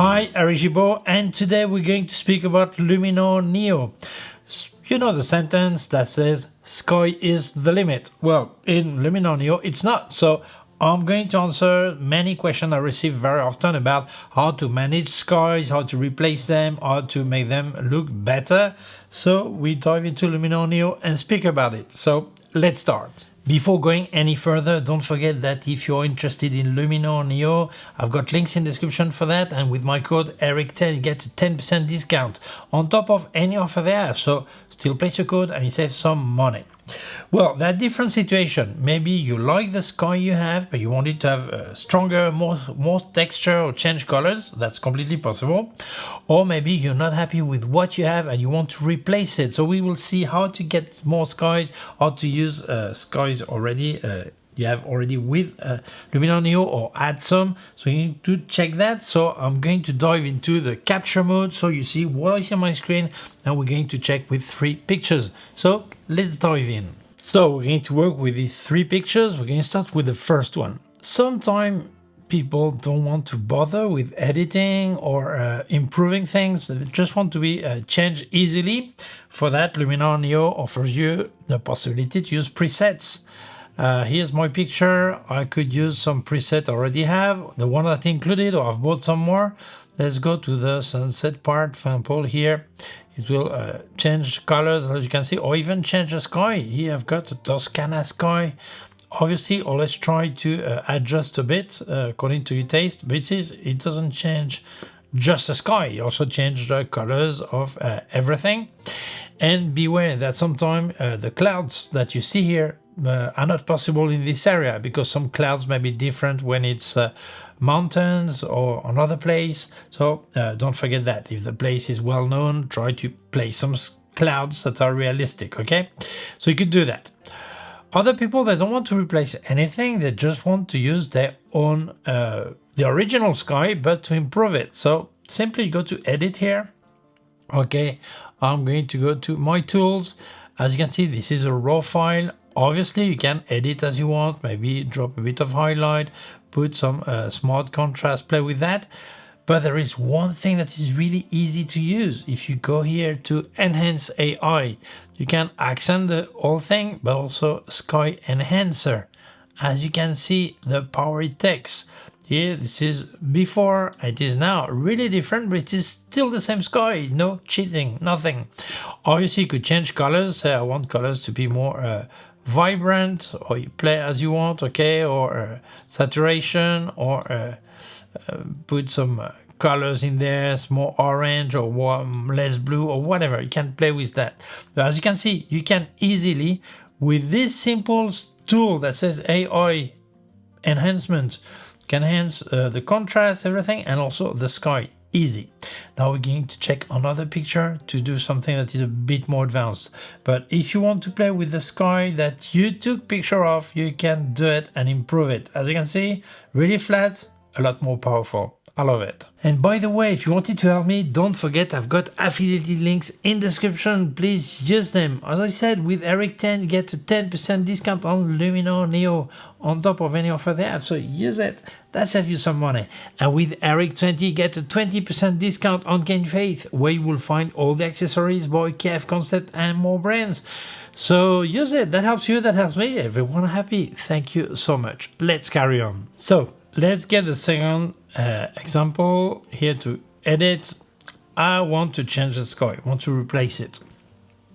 Hi, Eric Gibaud, and today we're going to speak about Luminar Neo. You know the sentence that says, sky is the limit. Well, in Luminar Neo, it's not. So I'm going to answer many questions I receive very often about how to manage skies, how to replace them, how to make them look better. So we dive into Luminar Neo and speak about it. So let's start. Before going any further, don't forget that if you're interested in Luminar Neo, I've got links in the description for that, and with my code ERIC10 you get a 10% discount on top of any offer they have, so still place your code and you save some money. Well, that different situation. Maybe you like the sky you have, but you want it to have a stronger, more texture or change colors. That's completely possible. Or maybe you're not happy with what you have and you want to replace it. So we will see how to get more skies, how to use skies already you have already with Luminar Neo, or add some. So you need to check that. So I'm going to dive into the capture mode so you see what is on my screen, and we're going to check with 3 pictures. So let's dive in. So we're going to work with these 3 pictures. We're going to start with the first one. Sometimes people don't want to bother with editing or improving things. They just want to be changed easily. For that, Luminar Neo offers you the possibility to use presets. Here's my picture. I could use some preset I already have, the one that included, or I've bought some more. Let's go to the sunset part. For example, here it will change colors, as you can see, or even change the sky. Here I've got a Toscana sky. Obviously, let's try to adjust a bit according to your taste, but it doesn't change just the sky. It also changes the colors of everything. And beware that sometimes the clouds that you see here are not possible in this area, because some clouds may be different when it's mountains or another place. So don't forget that. If the place is well known, try to place some clouds that are realistic, okay? So you could do that. Other people, they don't want to replace anything. They just want to use their own, the original sky, but to improve it. So simply go to edit here. Okay, I'm going to go to my tools. As you can see, this is a raw file. Obviously, you can edit as you want, maybe drop a bit of highlight, put some smart contrast, play with that. But there is one thing that is really easy to use. If you go here to Enhance AI, you can accent the whole thing, but also Sky Enhancer. As you can see, the power it takes. Here, this is before, it is now really different, but it is still the same sky. No cheating, nothing. Obviously, you could change colors. Say I want colors to be more vibrant, or you play as you want, okay, or saturation, or put some colors in there, it's more orange or less blue or whatever. You can play with that. But as you can see, you can easily, with this simple tool that says AI enhancement, can enhance the contrast, everything, and also the sky. Easy. Now we're going to check another picture to do something that is a bit more advanced. But if you want to play with the sky that you took picture of, you can do it and improve it. As you can see, really flat, a lot more powerful. I love it. And by the way, if you wanted to help me, don't forget I've got affiliated links in the description. Please use them. As I said, with ERIC10 you get a 10% discount on Luminar Neo on top of any offer they have. So use it. That saves you some money. And with ERIC20 you get a 20% discount on K&F, where you will find all the accessories by K&F Concept and more brands. So use it. That helps you, that helps me. Everyone happy. Thank you so much. Let's carry on. So let's get the second example here to edit. I want to change the sky, I want to replace it.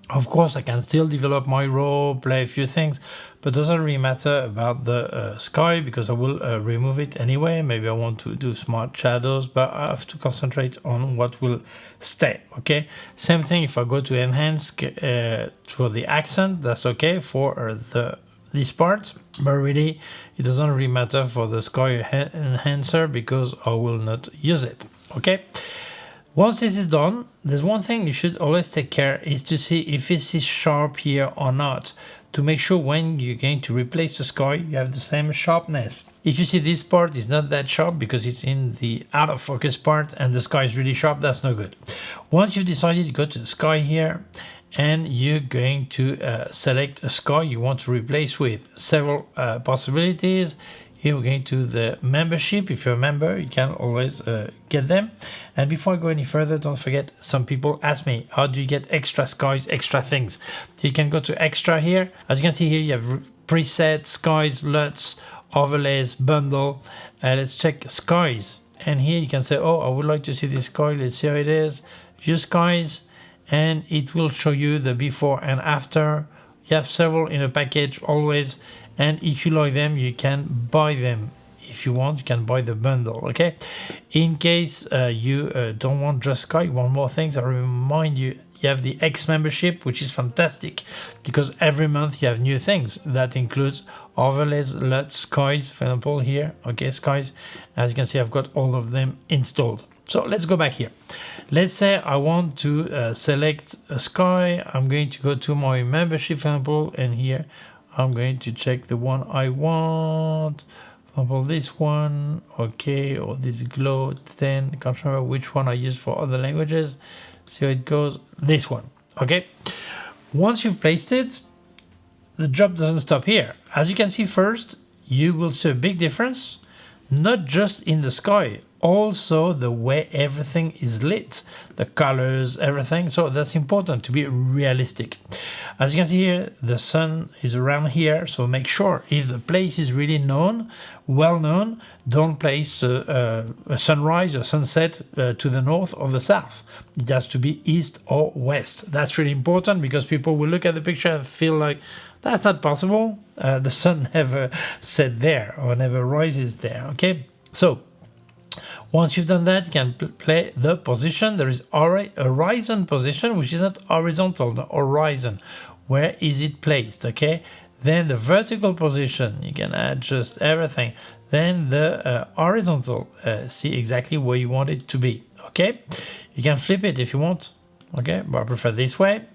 Of course, I can still develop my raw, play a few things, but it doesn't really matter about the sky, because I will remove it anyway. Maybe I want to do smart shadows, but I have to concentrate on what will stay, okay? Same thing if I go to enhance for the accent, that's okay for this part, but really it doesn't really matter for the sky enhancer, because I will not use it, okay? Once this is done, there's one thing you should always take care, is to see if it is sharp here or not, to make sure when you're going to replace the sky you have the same sharpness. If you see this part is not that sharp because it's in the out of focus part and the sky is really sharp, that's no good. Once you've decided to go to the sky here, and you're going to select a sky you want to replace with several possibilities. Here we're going to the membership. If you're a member, you can always get them. And before I go any further, don't forget, some people ask me, how do you get extra skies, extra things? You can go to extra here. As you can see here, you have preset, skies, LUTs, overlays, bundle. Let's check skies. And here you can say, oh, I would like to see this sky. Let's see how it is. View skies. And it will show you the before and after. You have several in a package always. And if you like them, you can buy them. If you want, you can buy the bundle, okay? In case you don't want just Sky, you want more things, I remind you, you have the X membership, which is fantastic because every month you have new things. That includes overlays, LUTs, skies, for example, here, okay, skies. As you can see, I've got all of them installed. So let's go back here. Let's say I want to select a sky. I'm going to go to my membership, for example, and here I'm going to check the one I want. For example, this one, okay, or this glow 10. I can't remember which one I use for other languages. See how it goes. This one, okay. Once you've placed it, the job doesn't stop here. As you can see, first, you will see a big difference, not just in the sky, also the way everything is lit, the colors, everything. So that's important to be realistic. As you can see here, the sun is around here, so make sure if the place is really known, well known, don't place a sunrise or sunset to the north or the south. It has to be east or west. That's really important because people will look at the picture and feel like that's not possible. The sun never set there or never rises there, okay? So once you've done that, you can play the position. There is horizon position, which is not horizontal, the horizon. Where is it placed, okay? Then the vertical position, you can adjust everything. Then the horizontal, see exactly where you want it to be, okay? You can flip it if you want, okay? But I prefer this way.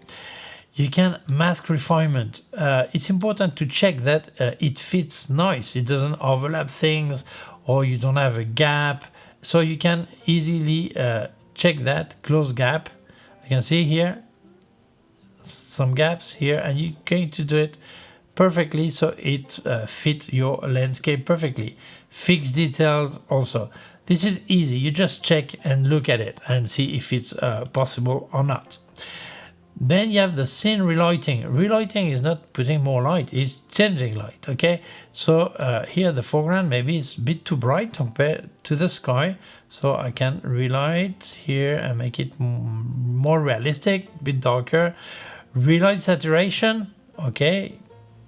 You can mask refinement. It's important to check that it fits nice. It doesn't overlap things or you don't have a gap. So you can easily check that, close gap. You can see here, some gaps here, and you're going to do it perfectly so it fits your landscape perfectly. Fix details also. This is easy. You just check and look at it and see if it's possible or not. Then you have the scene relighting. Relighting is not putting more light, it's changing light, okay? So here the foreground maybe it's a bit too bright compared to the sky. So I can relight here and make it more realistic, a bit darker. Relight saturation, okay?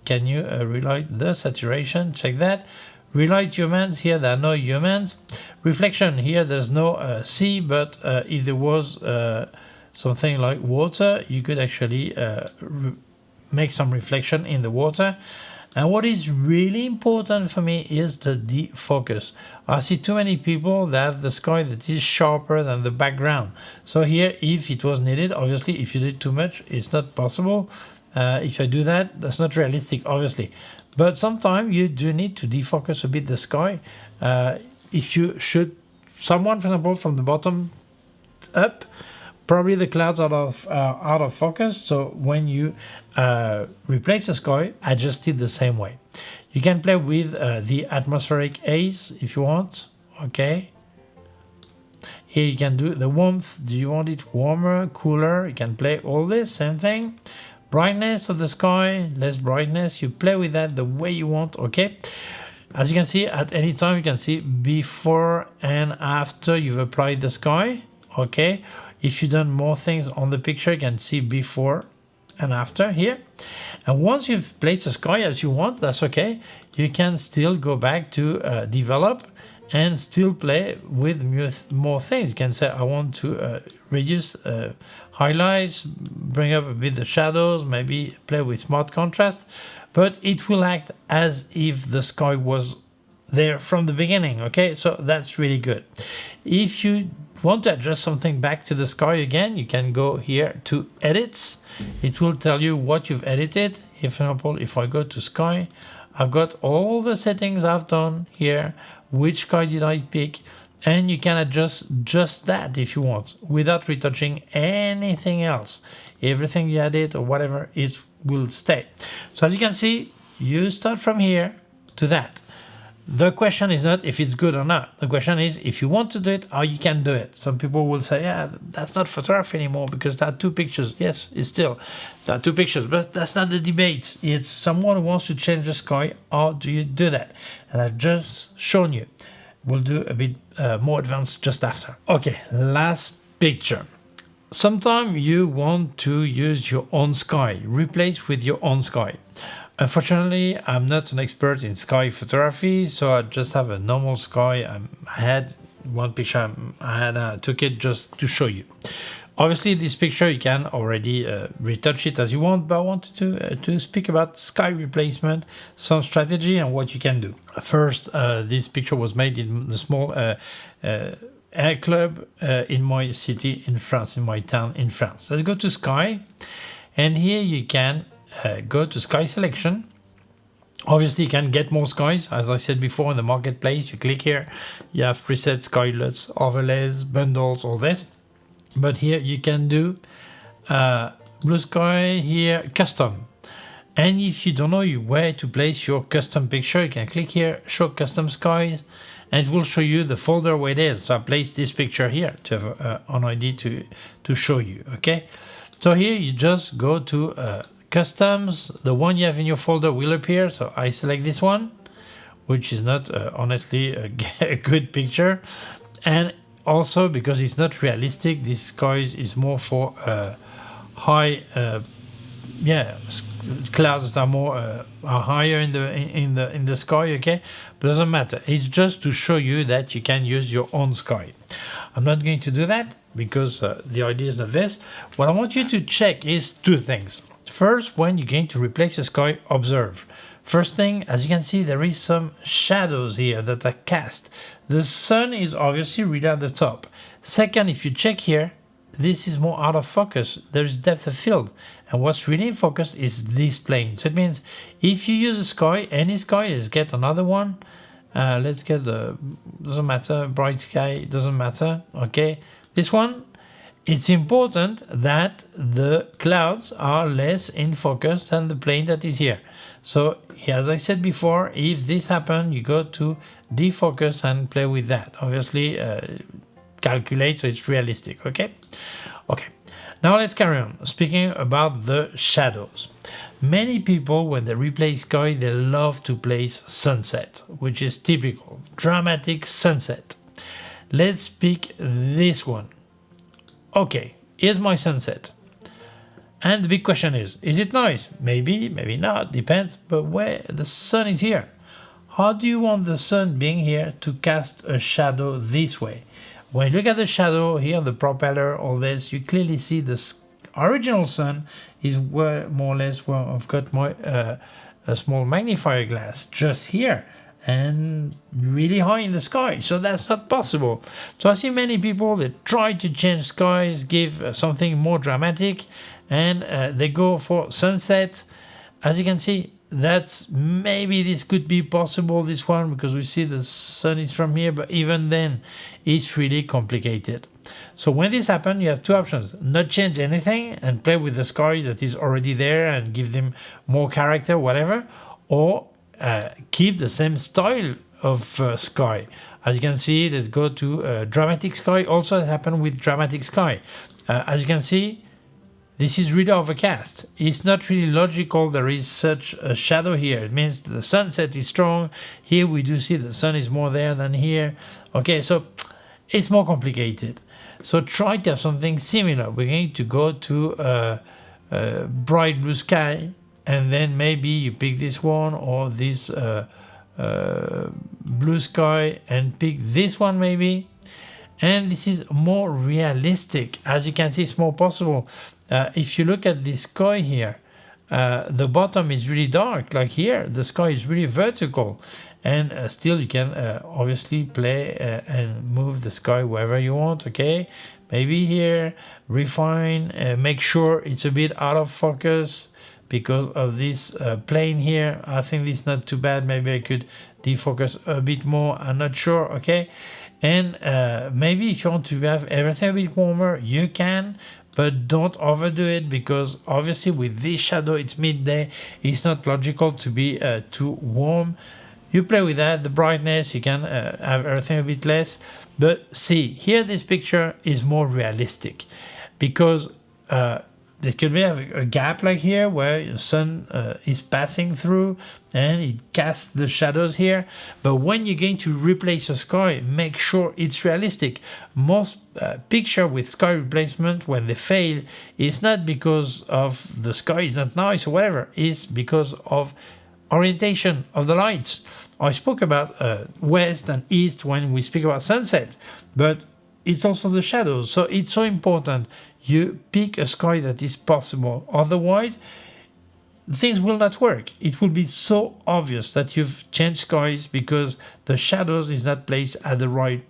Can you relight the saturation? Check that. Relight humans, here there are no humans. Reflection, here there's no sea, but if there was something like water, you could actually make some reflection in the water. And what is really important for me is the defocus. I see too many people that have the sky that is sharper than the background. So here, if it was needed, obviously if you did too much, it's not possible. If I do that, that's not realistic, obviously. But sometimes you do need to defocus a bit the sky. If you shoot someone, for example, from the bottom up, probably the clouds are out of focus. So when you replace the sky, adjust it the same way. You can play with the atmospheric haze if you want, okay? Here you can do the warmth. Do you want it warmer, cooler? You can play all this, same thing. Brightness of the sky, less brightness. You play with that the way you want, okay? As you can see, at any time you can see before and after you've applied the sky, okay? If you've done more things on the picture, you can see before and after here. And once you've placed the sky as you want, that's okay. You can still go back to develop and still play with more things. You can say, I want to reduce highlights, bring up a bit the shadows, maybe play with smart contrast, but it will act as if the sky was there from the beginning, okay? So that's really good. If you want to adjust something back to the sky again, you can go here to edits. It will tell you what you've edited. If, for example, if I go to sky, I've got all the settings I've done here. Which sky did I pick? And you can adjust just that if you want, without retouching anything else. Everything you added or whatever, it will stay. So as you can see, you start from here to that. The question is not if it's good or not. The question is if you want to do it, how you can do it. Some people will say, yeah, that's not photography anymore because there are two pictures. Yes, it's still, there are two pictures, but that's not the debate. It's someone who wants to change the sky. How do you do that? And I've just shown you. We'll do a bit more advanced just after. Okay, last picture. Sometimes you want to use your own sky, replace with your own sky. Unfortunately, I'm not an expert in sky photography, so I just have a normal sky. I had one picture I took it just to show you. Obviously, this picture you can already retouch it as you want, but I wanted to speak about sky replacement, some strategy, and what you can do. First, this picture was made in the small air club in my city in France, in my town in France. Let's go to sky, and here you can go to sky selection. Obviously you can get more skies, as I said before, in the marketplace. You click here, you have preset skylots, overlays, bundles, all this. But here you can do blue sky, here custom. And if you don't know where to place your custom picture, you can click here, show custom skies, and it will show you the folder where it is. So I placed this picture here to have an idea to show you. Okay, so here you just go to customs. The one you have in your folder will appear, so I select this one, which is not honestly a good picture, and also because it's not realistic. This sky is more for high clouds that are more are higher in the sky. Okay, but doesn't matter, it's just to show you that you can use your own sky. I'm not going to do that because the idea is not this. What I want you to check is two things. First, when you're going to replace the sky, observe. First thing, as you can see, there is some shadows here that are cast. The sun is obviously really at the top. Second, if you check here, this is more out of focus. There's depth of field. And what's really in focus is this plane. So it means if you use a sky, any sky, let's get another one. Let's get the, doesn't matter, bright sky, doesn't matter. Okay, this one. It's important that the clouds are less in focus than the plane that is here. So as I said before, if this happens, you go to defocus and play with that. Obviously, calculate so it's realistic. Okay. Now let's carry on. Speaking about the shadows. Many people, when they replace sky, they love to place sunset, which is typical. Dramatic sunset. Let's pick this one. Okay, here's my sunset. And the big question is it nice? Maybe, maybe not, depends. But where the sun is here, how do you want the sun being here to cast a shadow this way? When you look at the shadow here, the propeller, all this, you clearly see the original sun is where more or less where I've got my a small magnifier glass just here and really high in the sky, so that's not possible. So I see many people that try to change skies, give something more dramatic, and they go for sunset. As you can see, that's maybe this could be possible, this one, because we see the sun is from here, but even then it's really complicated. So when this happens, you have two options: not change anything and play with the sky that is already there and give them more character, whatever, or keep the same style of sky. As you can see, let's go to dramatic sky. Also it happened with dramatic sky. As you can see, this is really overcast. It's not really logical there is such a shadow here. It means the sunset is strong. Here we do see the sun is more there than here. Okay, so it's more complicated. So try to have something similar. We're going to go to bright blue sky, and then maybe you pick this one or this blue sky and pick this one maybe. And this is more realistic. As you can see, it's more possible. If you look at this sky here, the bottom is really dark. Like here, the sky is really vertical. And still you can obviously play and move the sky wherever you want. Okay, maybe here, refine, make sure it's a bit out of focus because of this plane here. I think this is not too bad. Maybe I could defocus a bit more. I'm not sure. Okay. And maybe if you want to have everything a bit warmer, you can, but don't overdo it, because obviously with this shadow, it's midday. It's not logical to be too warm. You play with that, the brightness, you can have everything a bit less. But see, here this picture is more realistic because there could be a gap like here where the sun is passing through and it casts the shadows here. But when you're going to replace a sky, make sure it's realistic. Most picture with sky replacement, when they fail, is not because of the sky is not nice or whatever, it's because of orientation of the lights. I spoke about west and east when we speak about sunset, but it's also the shadows. So it's so important you pick a sky that is possible. Otherwise, things will not work. It will be so obvious that you've changed skies because the shadows is not placed at the right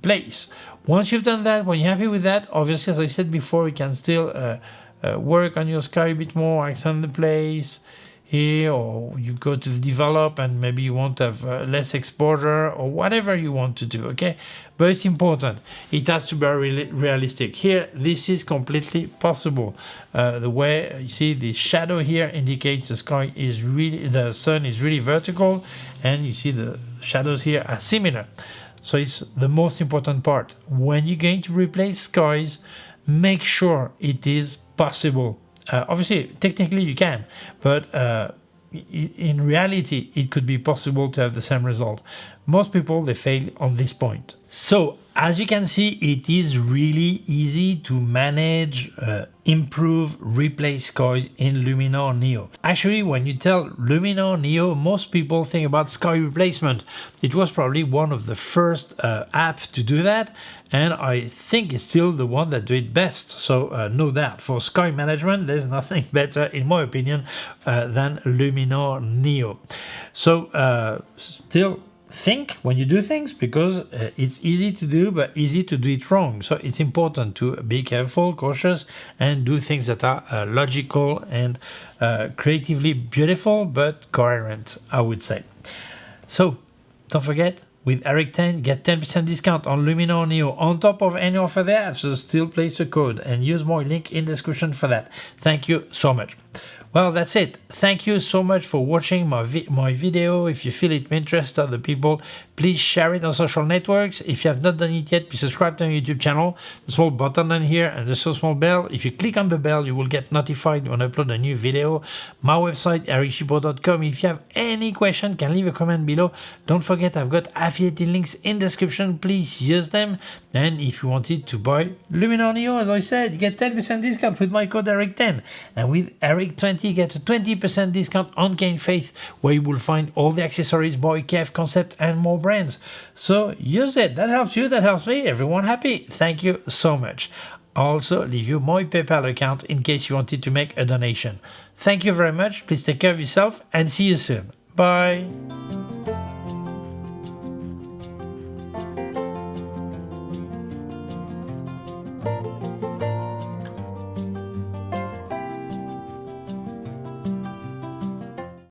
place. Once you've done that, when you're happy with that, obviously, as I said before, you can still work on your sky a bit more, accent the place here, or you go to the develop and maybe you want to have less exposure or whatever you want to do, okay? But it's important. It has to be realistic. Here, this is completely possible. The way you see the shadow here indicates the sky is really, the sun is really vertical, and you see the shadows here are similar. So it's the most important part. When you're going to replace skies, make sure it is possible. Obviously, technically you can, but in reality, it could be possible to have the same result. Most people, they fail on this point. So, as you can see, it is really easy to manage, improve, replace skies in Luminar Neo. Actually, when you tell Luminar Neo, most people think about sky replacement. It was probably one of the first apps to do that, and I think it's still the one that do it best. So no doubt, for sky management, there's nothing better, in my opinion, than Luminar Neo. So still think when you do things, because it's easy to do but easy to do it wrong. So it's important to be careful, cautious, and do things that are logical and creatively beautiful but coherent, I would say. So don't forget, with Eric 10, get 10% discount on Luminar Neo on top of any offer they have. So still place a code and use my link in the description for that. Thank you so much. Well, that's it. Thank you so much for watching my video. If you feel it may interest other people, please share it on social networks. If you have not done it yet, please subscribe to my YouTube channel. The small button down here and the small bell. If you click on the bell, you will get notified when I upload a new video. My website, ericgibaud.com. If you have any question, can leave a comment below. Don't forget, I've got affiliated links in the description. Please use them. And if you wanted to buy Luminar Neo, as I said, you get 10% discount with my code ERIC10. And with ERIC20, you get a 20% discount on K&F, where you will find all the accessories by K&F Concept and more brands. So use it. That helps you, that helps me. Everyone happy. Thank you so much. I'll also leave you my PayPal account in case you wanted to make a donation. Thank you very much. Please take care of yourself and see you soon. Bye.